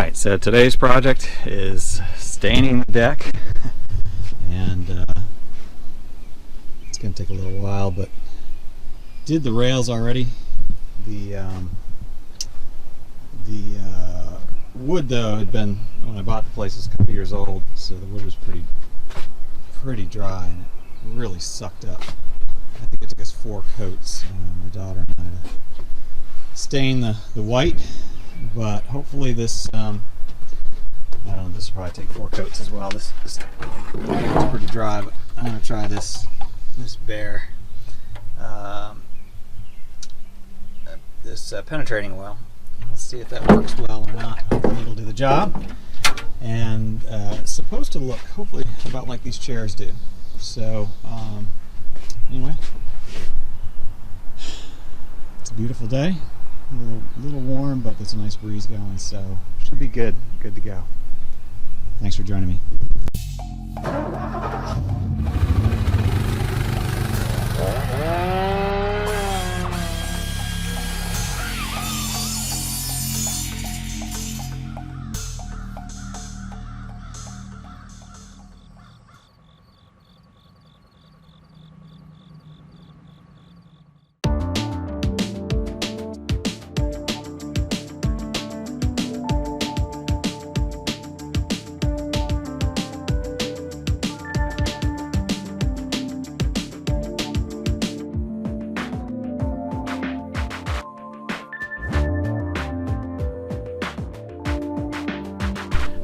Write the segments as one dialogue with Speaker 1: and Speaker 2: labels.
Speaker 1: Alright, so today's project is staining the deck, and it's going to take a little while, but did the rails already. The wood, though, had been, when I bought the place, was a couple years old, so the wood was pretty dry, and it really sucked up. I think it took us 4 coats, my daughter and I, to stain the white. But hopefully this, I don't know, this will probably take 4 coats as well. This is pretty dry, but I'm going to try this Behr, this penetrating oil. Let's see if that works well or not. Hopefully it'll do the job. And it's supposed to look, hopefully, about like these chairs do. So, anyway, it's a beautiful day. A little warm, but there's a nice breeze going, so should be good to go. Thanks for joining me.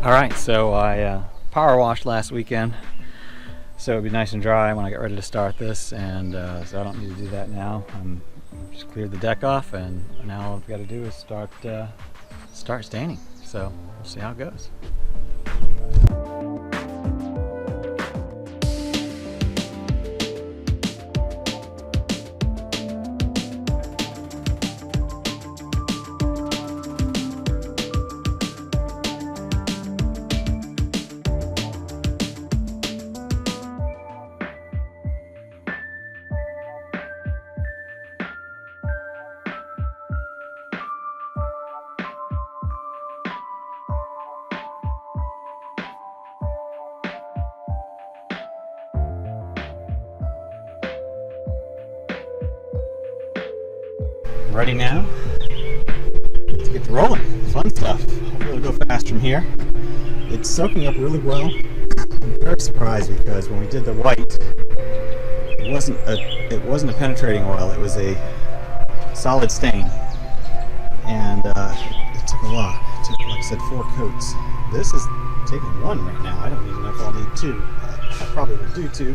Speaker 1: Alright, so I power washed last weekend, so it'd be nice and dry when I get ready to start this, and so I don't need to do that now. I'm just cleared the deck off, and now all I've got to do is start staining. So we'll see how it goes. Ready now to get rolling. Fun stuff. Hopefully it'll go fast from here. It's soaking up really well. I'm very surprised because when we did the white, it wasn't a penetrating oil. It was a solid stain, and it took a lot. It took, like I said, 4 coats. This is taking 1 right now. I don't even know if I'll need 2. I probably will do 2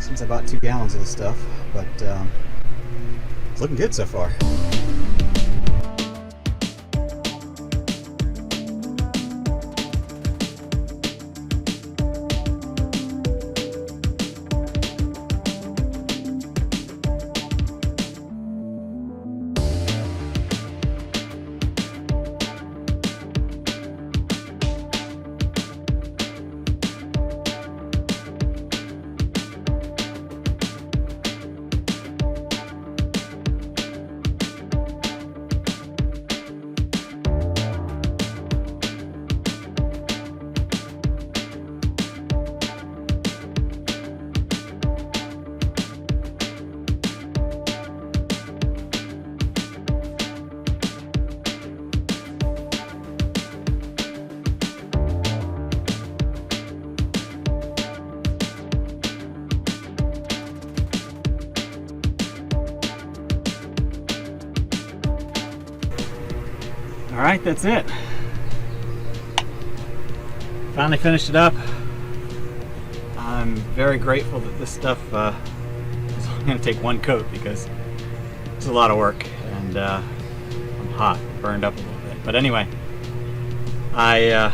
Speaker 1: since I bought 2 gallons of this stuff, but it's looking good so far. Alright, that's it. Finally finished it up. I'm very grateful that this stuff is only going to take 1 coat because it's a lot of work, and I'm hot, burned up a little bit. But anyway, I'm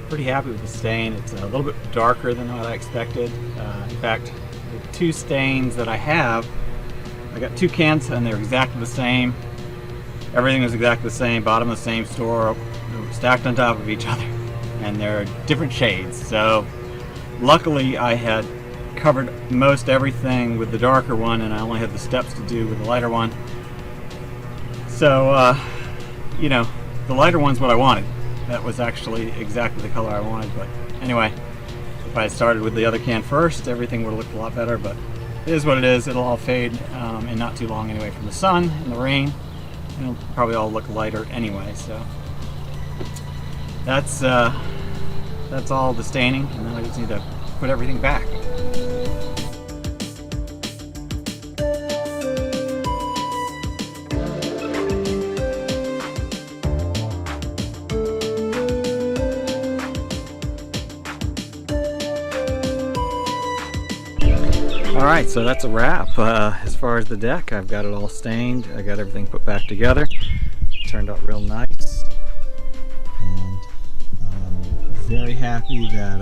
Speaker 1: pretty happy with the stain. It's a little bit darker than what I expected. In fact, the 2 stains that I have, I got 2 cans and they're exactly the same. Everything was exactly the same, bottom of the same store, stacked on top of each other, and they're different shades. So luckily I had covered most everything with the darker one, and I only had the steps to do with the lighter one. So, you know, the lighter one's what I wanted. That was actually exactly the color I wanted, but anyway, if I had started with the other can first, everything would have looked a lot better, but it is what it is. It'll all fade in not too long anyway from the sun and the rain. It'll probably all look lighter anyway, so that's all the staining, and then I just need to put everything back. Alright, so that's a wrap. As far as the deck, I've got it all stained. I got everything put back together. It turned out real nice. And very happy that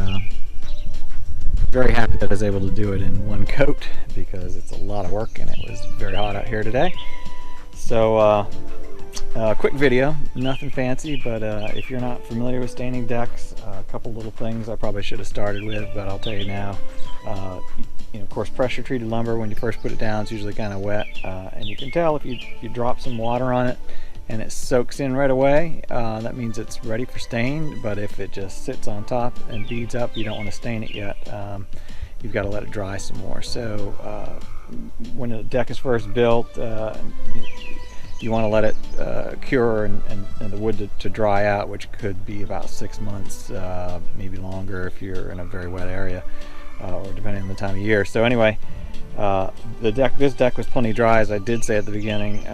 Speaker 1: I was able to do it in one coat, because it's a lot of work and it was very hot out here today. So quick video, nothing fancy, but if you're not familiar with staining decks, a couple little things I probably should have started with, but I'll tell you now. You know, of course, pressure treated lumber, when you first put it down, it's usually kind of wet, and you can tell if you drop some water on it and it soaks in right away, that means it's ready for stain. But if it just sits on top and beads up, you don't want to stain it yet. You've got to let it dry some more. So when a deck is first built, you want to let it cure and the wood to dry out, which could be about 6 months, maybe longer if you're in a very wet area. Or depending on the time of year. So anyway, this deck was plenty dry, as I did say at the beginning.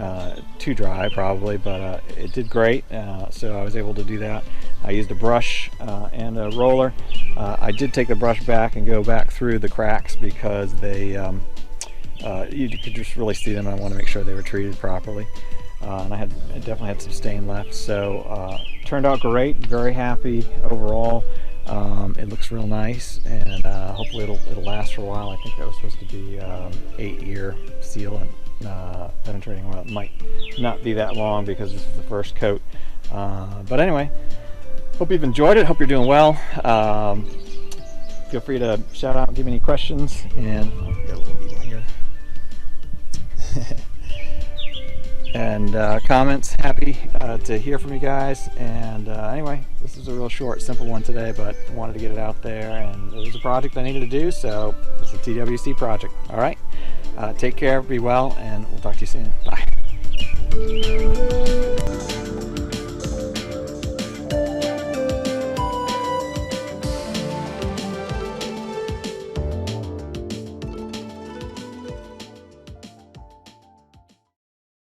Speaker 1: Too dry probably, but it did great. So I was able to do that. I used a brush and a roller. I did take the brush back and go back through the cracks, because they you could just really see them, and I want to make sure they were treated properly. And I definitely had some stain left. So turned out great. Very happy overall. It looks real nice, and hopefully it'll last for a while. I think that was supposed to be 8-year sealant penetrating oil. It might not be that long because this is the first coat. But anyway, hope you've enjoyed it. Hope you're doing well. Feel free to shout out and give me any questions. And oh, got a little beetle here. And comments. Happy to hear from you guys. And anyway, this is a real short, simple one today, but I wanted to get it out there, and it was a project I needed to do, so it's a TWC project. All right, take care, be well, and we'll talk to you soon. Bye.